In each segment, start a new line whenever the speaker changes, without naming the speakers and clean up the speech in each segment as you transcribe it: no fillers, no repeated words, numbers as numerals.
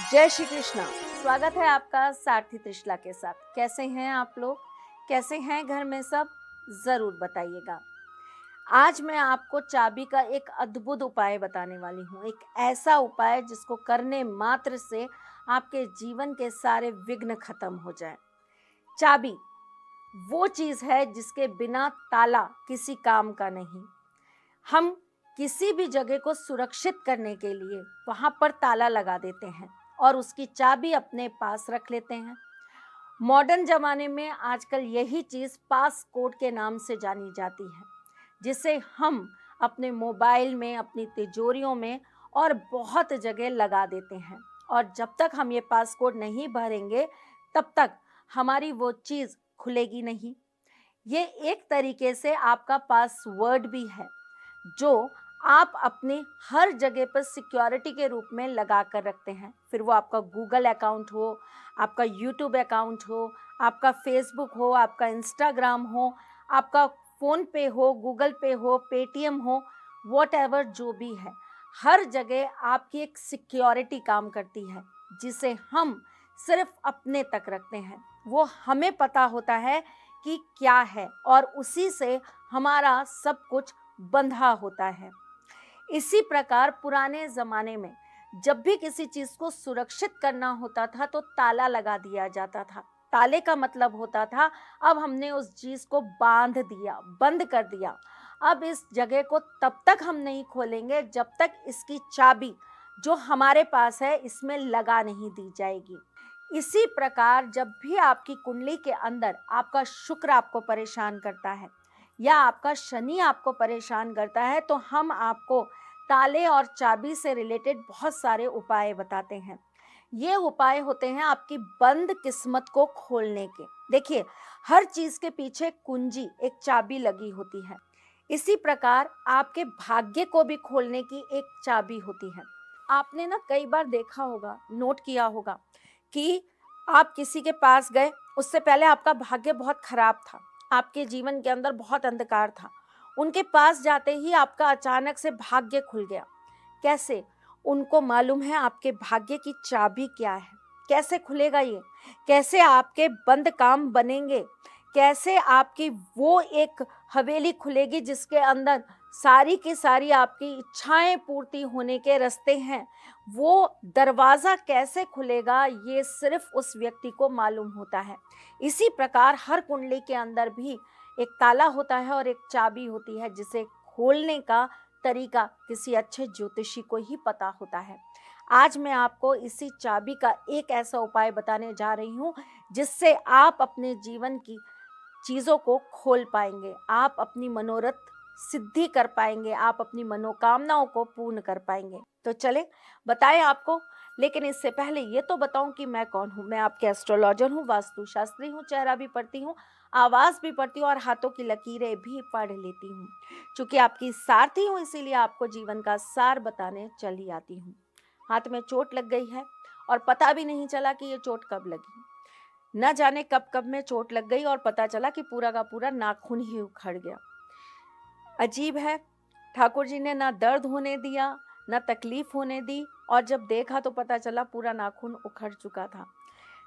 जय श्री कृष्णा। स्वागत है आपका सारथी त्रिशला के साथ। कैसे हैं आप लोग? कैसे हैं घर में सब? ज़रूर बताइएगा। आज मैं आपको चाबी का एक अद्भुत उपाय बताने वाली हूँ। एक ऐसा उपाय जिसको करने मात्र से आपके जीवन के सारे विघ्न खत्म हो जाए। चाबी वो चीज़ है जिसके बिना ताला किसी काम का नहीं। हम किसी भी जगह को सुरक्षित करने के लिए वहाँ पर ताला लगा देते हैं और उसकी चाबी अपने पास रख लेते हैं। मॉडर्न ज़माने में आजकल यही चीज़ पास कोड के नाम से जानी जाती है, जिसे हम अपने मोबाइल में, अपनी तिजोरियों में और बहुत जगह लगा देते हैं। और जब तक हम ये पास कोड नहीं भरेंगे तब तक हमारी वो चीज़ खुलेगी नहीं। ये एक तरीके से आपका पासवर्ड भी है जो आप अपने हर जगह पर सिक्योरिटी के रूप में लगा कर रखते हैं। फिर वो आपका गूगल अकाउंट हो, आपका यूट्यूब अकाउंट हो, आपका फेसबुक हो, आपका इंस्टाग्राम हो, आपका फ़ोन पे हो, गूगल पे हो, पेटीएम हो, व्हाटएवर जो भी है, हर जगह आपकी एक सिक्योरिटी काम करती है जिसे हम सिर्फ अपने तक रखते हैं। वो हमें पता होता है कि क्या है और उसी से हमारा सब कुछ बंधा होता है। इसी प्रकार पुराने ज़माने में जब भी किसी चीज़ को सुरक्षित करना होता था तो ताला लगा दिया जाता था। ताले का मतलब होता था अब हमने उस चीज़ को बांध दिया, बंद कर दिया। अब इस जगह को तब तक हम नहीं खोलेंगे जब तक इसकी चाबी जो हमारे पास है इसमें लगा नहीं दी जाएगी। इसी प्रकार जब भी आपकी कुंडली के अंदर आपका शुक्र आपको परेशान करता है या आपका शनि आपको परेशान करता है तो हम आपको ताले और चाबी से रिलेटेड बहुत सारे उपाय बताते हैं। ये उपाय होते हैं आपकी बंद किस्मत को खोलने के। देखिए, हर चीज़ के पीछे कुंजी, एक चाबी लगी होती है। इसी प्रकार आपके भाग्य को भी खोलने की एक चाबी होती है। आपने ना कई बार देखा होगा, नोट किया होगा कि आप किसी के पास गए, उससे पहले आपका भाग्य बहुत खराब था, आपके जीवन के अंदर बहुत अंधकार था। उनके पास जाते ही आपका अचानक से भाग्य खुल गया। कैसे? उनको मालूम है आपके भाग्य की चाबी क्या है। कैसे खुलेगा ये? कैसे आपके बंद काम बनेंगे? कैसे आपकी वो एक हवेली खुलेगी जिसके अंदर सारी की सारी आपकी इच्छाएं पूर्ति होने के रास्ते हैं? वो दरवाज़ा कैसे खुलेगा ये सिर्फ उस व्यक्ति को मालूम होता है। इसी प्रकार हर कुंडली के अंदर भी एक ताला होता है और एक चाबी होती है जिसे खोलने का तरीका किसी अच्छे ज्योतिषी को ही पता होता है। आज मैं आपको इसी चाबी का एक ऐसा उपाय बताने जा रही हूँ जिससे आप अपने जीवन की चीज़ों को खोल पाएंगे, आप अपनी मनोरथ सिद्धि कर पाएंगे, आप अपनी मनोकामनाओं को पूर्ण कर पाएंगे। तो चले बताएं आपको। लेकिन इससे पहले ये तो बताऊं कि मैं कौन हूँ। मैं आपके एस्ट्रोलॉजर हूँ, वास्तुशास्त्री हूँ, चेहरा भी पढ़ती हूँ, आवाज़ भी पढ़ती हूँ और हाथों की लकीरें भी पढ़ लेती हूँ। चूँकि आपकी सारथी हूँ इसीलिए आपको जीवन का सार बताने चली आती हूँ। हाथ में चोट लग गई है और पता भी नहीं चला कि ये चोट कब लगी। न जाने कब कब में चोट लग गई और पता चला कि पूरा का पूरा नाखून ही उखड़ गया। अजीब है, ठाकुर जी ने ना दर्द होने दिया, ना तकलीफ होने दी और जब देखा तो पता चला पूरा नाखून उखड़ चुका था।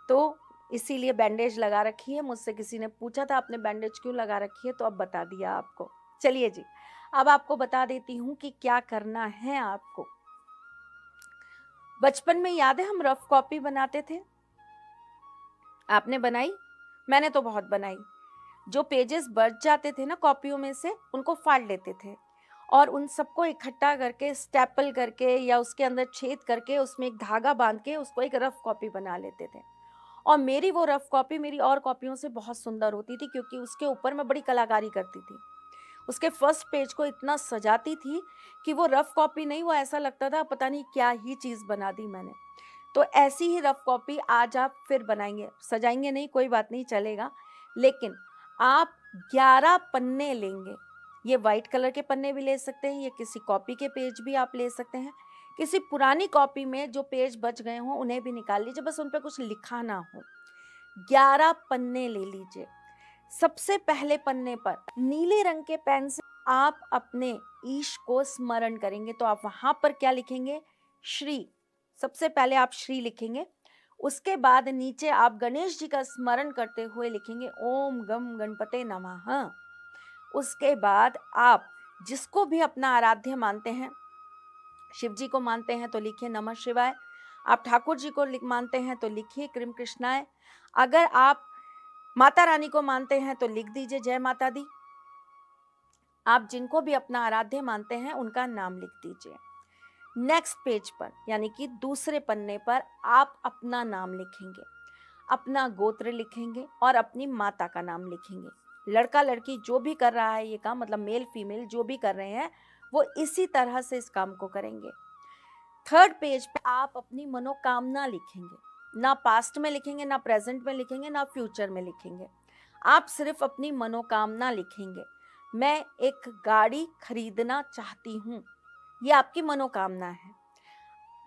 तो इसीलिए बैंडेज लगा रखी है। मुझसे किसी ने पूछा था आपने बैंडेज क्यों लगा रखी है, तो अब बता दिया आपको। चलिए जी, अब आपको बता देती हूँ कि क्या करना है आपको। बचपन में याद है हम रफ कॉपी बनाते थे? आपने बनाई? मैंने तो बहुत बनाई। जो पेजेस बच जाते थे ना कॉपियों में से, उनको फाड़ लेते थे और उन सबको इकट्ठा करके स्टेपल करके या उसके अंदर छेद करके उसमें एक धागा बांध के उसको एक रफ कॉपी बना लेते थे। और मेरी वो रफ कॉपी मेरी और कॉपियों से बहुत सुंदर होती थी क्योंकि उसके ऊपर मैं बड़ी कलाकारी करती थी। उसके फर्स्ट पेज को इतना सजाती थी कि वो रफ कॉपी नहीं, वो ऐसा लगता था पता नहीं क्या ही चीज़ बना दी मैंने। तो ऐसी ही रफ कॉपी आज आप फिर बनाएंगे, सजाएंगे नहीं कोई बात नहीं चलेगा, लेकिन आप 11 पन्ने लेंगे। ये वाइट कलर के पन्ने भी ले सकते हैं, ये किसी कॉपी के पेज भी आप ले सकते हैं। किसी पुरानी कॉपी में जो पेज बच गए हों उन्हें भी निकाल लीजिए, बस उन पर कुछ लिखा ना हो। 11 पन्ने ले लीजिए। सबसे पहले पन्ने पर नीले रंग के पेन से आप अपने ईश को स्मरण करेंगे। तो आप वहां पर क्या लिखेंगे? श्री सबसे पहले आप श्री लिखेंगे, उसके बाद नीचे आप गणेश जी का स्मरण करते हुए लिखेंगे ओम गम गणपते नमः। उसके बाद आप जिसको भी अपना आराध्य मानते हैं, शिव जी को मानते हैं तो लिखिए नमः शिवाय, आप ठाकुर जी को मानते हैं तो लिखिए क्रीम कृष्णाय, अगर आप माता रानी को मानते हैं तो लिख दीजिए जय माता दी। आप जिनको भी अपना आराध्य मानते हैं उनका नाम लिख दीजिए। नेक्स्ट पेज पर यानी कि दूसरे पन्ने पर आप अपना नाम लिखेंगे, अपना गोत्र लिखेंगे और अपनी माता का नाम लिखेंगे। लड़का लड़की जो भी कर रहा है ये काम, मतलब मेल फीमेल जो भी कर रहे हैं, वो इसी तरह से इस काम को करेंगे। थर्ड पेज पे आप अपनी मनोकामना लिखेंगे, ना पास्ट में लिखेंगे, ना प्रेजेंट में लिखेंगे, ना फ्यूचर में लिखेंगे, आप सिर्फ अपनी मनोकामना लिखेंगे। मैं एक गाड़ी खरीदना चाहती हूँ, ये आपकी मनोकामना है।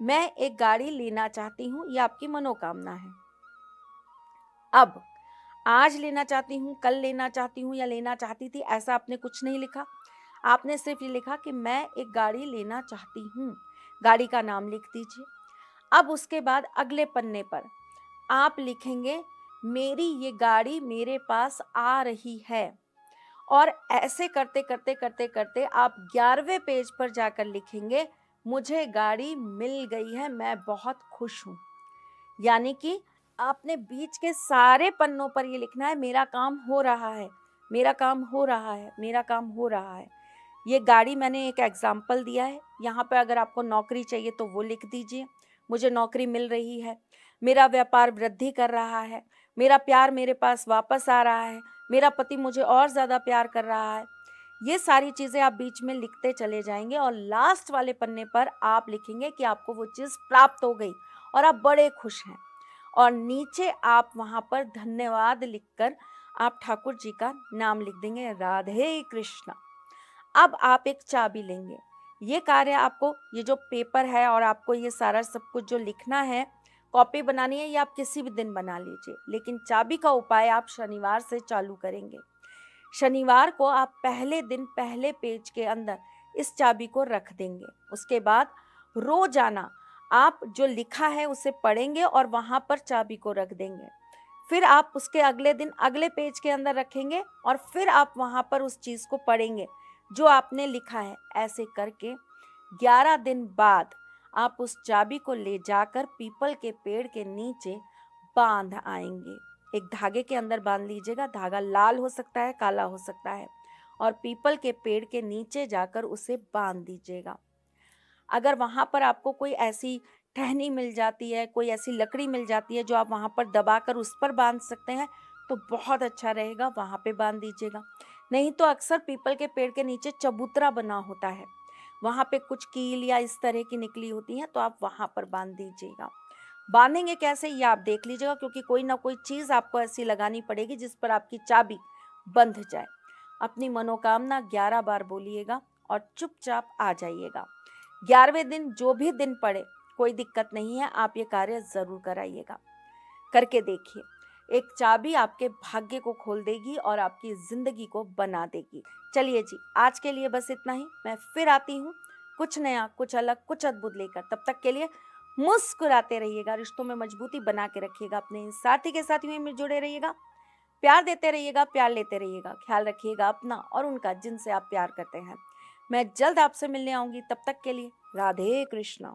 मैं एक गाड़ी लेना चाहती हूँ, ये आपकी मनोकामना है। अब आज लेना चाहती हूँ, कल लेना चाहती हूँ या लेना चाहती थी, ऐसा आपने कुछ नहीं लिखा। आपने सिर्फ ये लिखा कि मैं एक गाड़ी लेना चाहती हूँ, गाड़ी का नाम लिख दीजिए। अब उसके बाद अगले पन्ने पर आप लिखेंगे मेरी ये गाड़ी मेरे पास आ रही है, और ऐसे करते करते करते करते आप 11वें पेज पर जाकर लिखेंगे मुझे गाड़ी मिल गई है, मैं बहुत खुश हूँ। यानी कि आपने बीच के सारे पन्नों पर ये लिखना है मेरा काम हो रहा है, मेरा काम हो रहा है, मेरा काम हो रहा है। ये गाड़ी मैंने एक एग्जाम्पल दिया है, यहाँ पे अगर आपको नौकरी चाहिए तो वो लिख दीजिए, मुझे नौकरी मिल रही है, मेरा व्यापार वृद्धि कर रहा है, मेरा प्यार मेरे पास वापस आ रहा है, मेरा पति मुझे और ज़्यादा प्यार कर रहा है। ये सारी चीज़ें आप बीच में लिखते चले जाएंगे और लास्ट वाले पन्ने पर आप लिखेंगे कि आपको वो चीज़ प्राप्त हो गई और आप बड़े खुश हैं। और नीचे आप वहाँ पर धन्यवाद लिखकर आप ठाकुर जी का नाम लिख देंगे, राधे कृष्णा। अब आप एक चाबी लेंगे, ये कार्य आपको, ये जो पेपर है और आपको ये सारा सब कुछ जो लिखना है, कॉपी बनानी है, ये आप किसी भी दिन बना लीजिए, लेकिन चाबी का उपाय आप शनिवार से चालू करेंगे। शनिवार को आप पहले दिन पहले पेज के अंदर इस चाबी को रख देंगे। उसके बाद रोजाना आप जो लिखा है उसे पढ़ेंगे और वहाँ पर चाबी को रख देंगे। फिर आप उसके अगले दिन अगले पेज के अंदर रखेंगे और फिर आप वहाँ पर उस चीज़ को पढ़ेंगे जो आपने लिखा है। ऐसे करके 11 दिन बाद आप उस चाबी को ले जाकर पीपल के पेड़ के नीचे बांध आएंगे। एक धागे के अंदर बांध लीजिएगा, धागा लाल हो सकता है, काला हो सकता है, और पीपल के पेड़ के नीचे जाकर उसे बांध दीजिएगा। अगर वहाँ पर आपको कोई ऐसी टहनी मिल जाती है, कोई ऐसी लकड़ी मिल जाती है जो आप वहाँ पर दबाकर उस पर बांध सकते हैं तो बहुत अच्छा रहेगा, वहाँ पे बांध दीजिएगा। नहीं तो अक्सर पीपल के पेड़ के नीचे चबूतरा बना होता है, वहाँ पे कुछ कील या इस तरह की निकली होती हैं, तो आप वहाँ पर बांध दीजिएगा। बांधेंगे कैसे ये आप देख लीजिएगा, क्योंकि कोई ना कोई चीज़ आपको ऐसी लगानी पड़ेगी जिस पर आपकी चाबी बंध जाए। अपनी मनोकामना 11 बार बोलिएगा और चुपचाप आ जाइएगा। 11वें दिन जो भी दिन पड़े कोई दिक्कत नहीं है, आप ये कार्य ज़रूर कराइएगा। करके देखिए, एक चाबी आपके भाग्य को खोल देगी और आपकी ज़िंदगी को बना देगी। चलिए जी, आज के लिए बस इतना ही। मैं फिर आती हूँ कुछ नया, कुछ अलग, कुछ अद्भुत लेकर। तब तक के लिए मुस्कुराते रहिएगा, रिश्तों में मजबूती बना के रखिएगा, अपने साथी के साथ में जुड़े रहिएगा, प्यार देते रहिएगा, प्यार लेते रहिएगा। ख्याल रखिएगा अपना और उनका जिनसे आप प्यार करते हैं। मैं जल्द आपसे मिलने आऊंगी, तब तक के लिए राधे कृष्णा।